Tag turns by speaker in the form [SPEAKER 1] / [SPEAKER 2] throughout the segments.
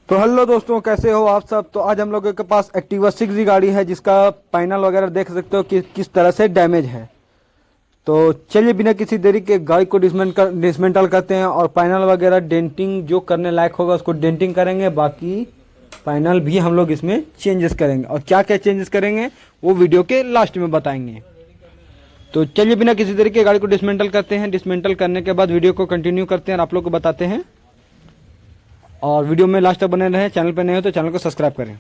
[SPEAKER 1] तो हेलो दोस्तों, कैसे हो आप सब। तो आज हम लोगों के पास एक्टिवा 6G गाड़ी है, जिसका पैनल वगैरह देख सकते हो कि किस तरह से डैमेज है। तो चलिए बिना किसी देरी के गाड़ी को डिसमेंटल करते हैं और पैनल वगैरह डेंटिंग जो करने लायक होगा उसको डेंटिंग करेंगे। बाकी पैनल भी हम लोग इसमें चेंजेस करेंगे और क्या क्या चेंजेस करेंगे वो वीडियो के लास्ट में बताएंगे। तो चलिए बिना किसी देरी के गाड़ी को डिसमेंटल करते हैं। डिसमेंटल करने के बाद वीडियो को कंटिन्यू करते हैं और आप लोग को बताते हैं। और वीडियो में लास्ट तक बने रहें। चैनल पर नए हो तो चैनल को सब्सक्राइब करें।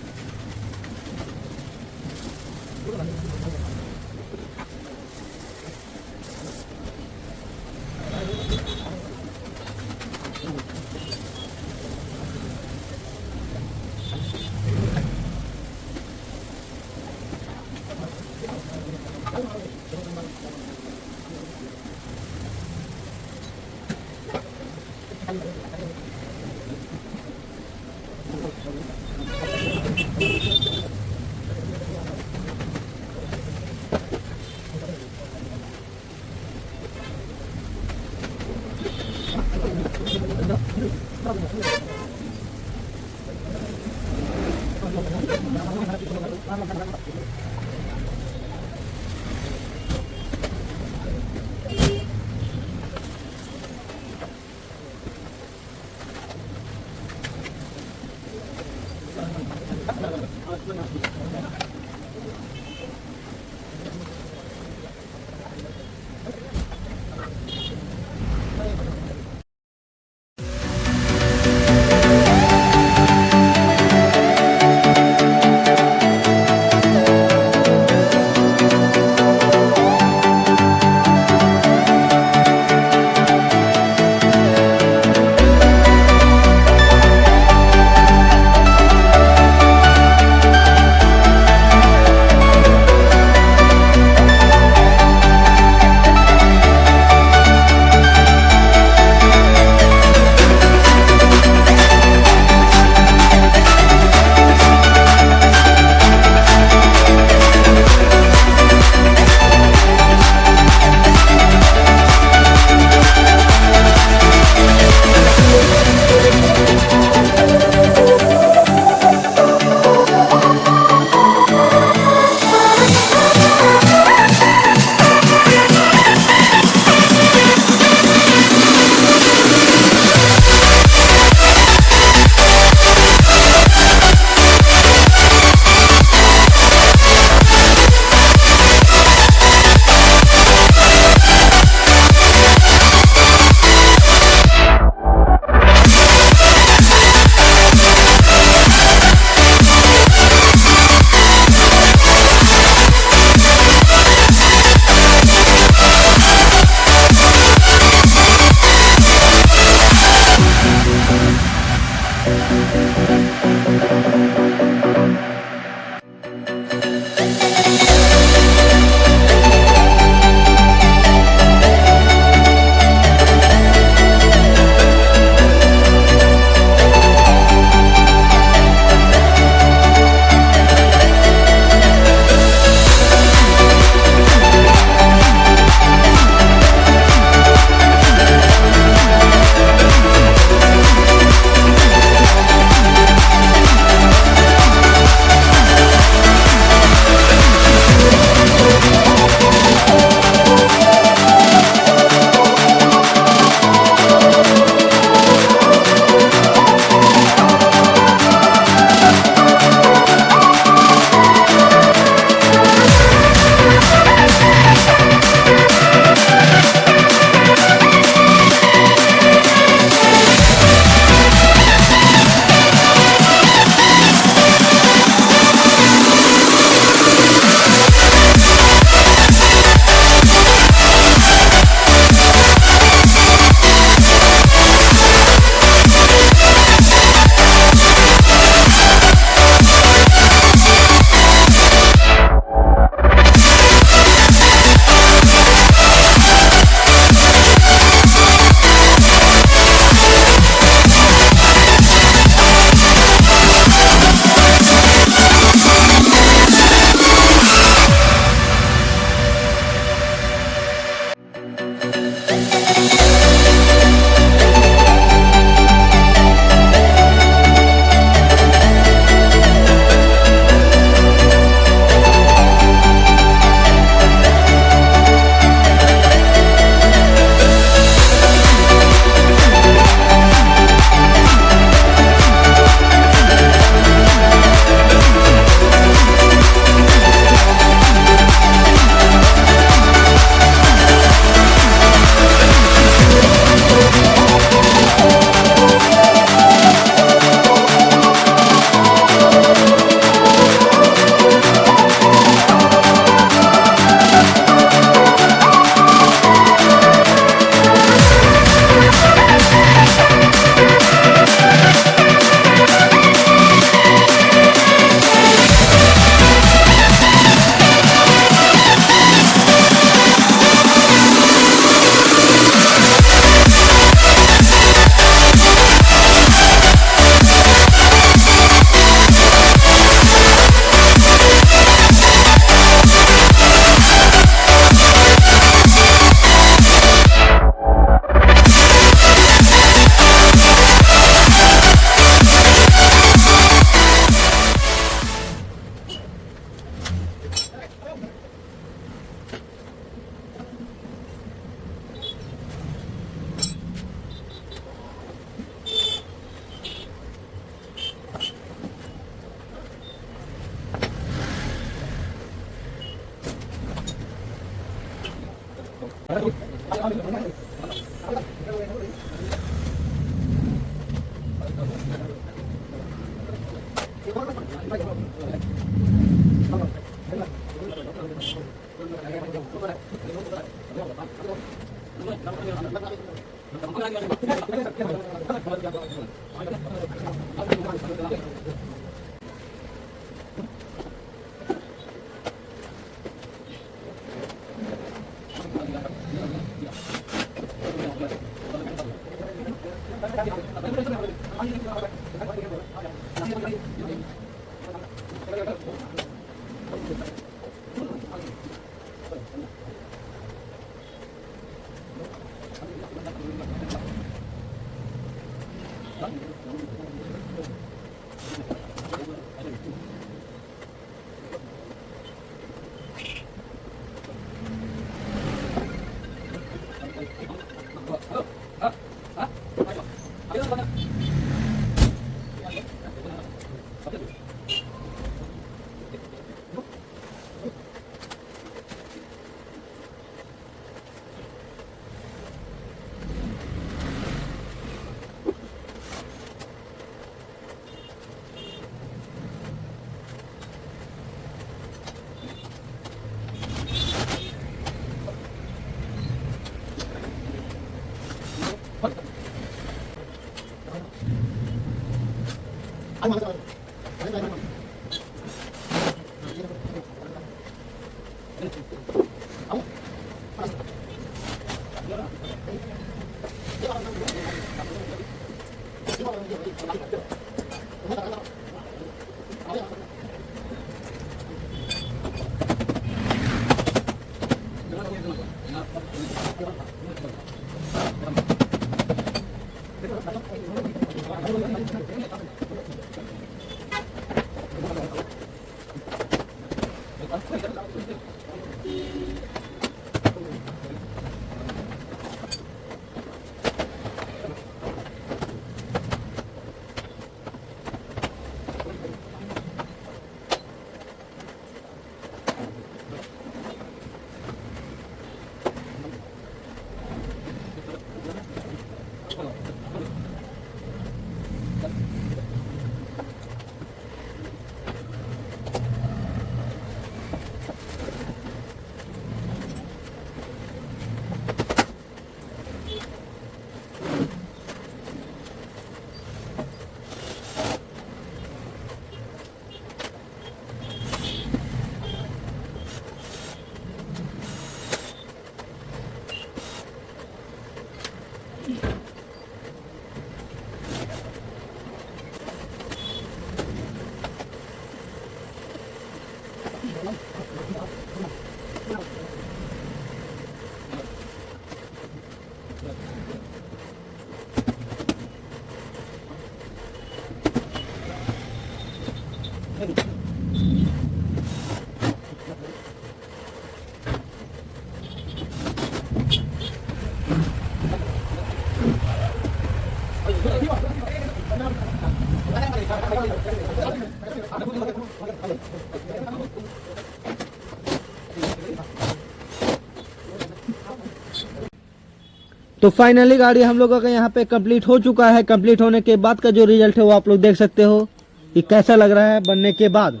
[SPEAKER 1] तो फाइनली गाड़ी हम लोगों का यहाँ पे कंप्लीट हो चुका है। कंप्लीट होने के बाद का जो रिजल्ट है वो आप लोग देख सकते हो कि कैसा लग रहा है बनने के बाद।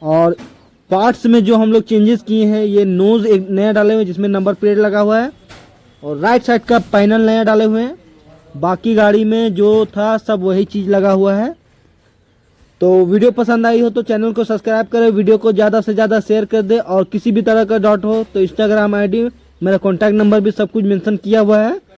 [SPEAKER 1] और पार्ट्स में जो हम लोग चेंजेस किए हैं, ये नोज एक नया डाले हुए हैं जिसमें नंबर प्लेट लगा हुआ है, और राइट साइड का पैनल नया डाले हुए हैं। बाकी गाड़ी में जो था सब वही चीज़ लगा हुआ है। तो वीडियो पसंद आई हो तो चैनल को सब्सक्राइब करें, वीडियो को ज़्यादा से ज़्यादा शेयर कर दे, और किसी भी तरह का डाउट हो तो इंस्टाग्राम आईडी, मेरा कॉन्टैक्ट नंबर भी सब कुछ मेंशन किया हुआ है।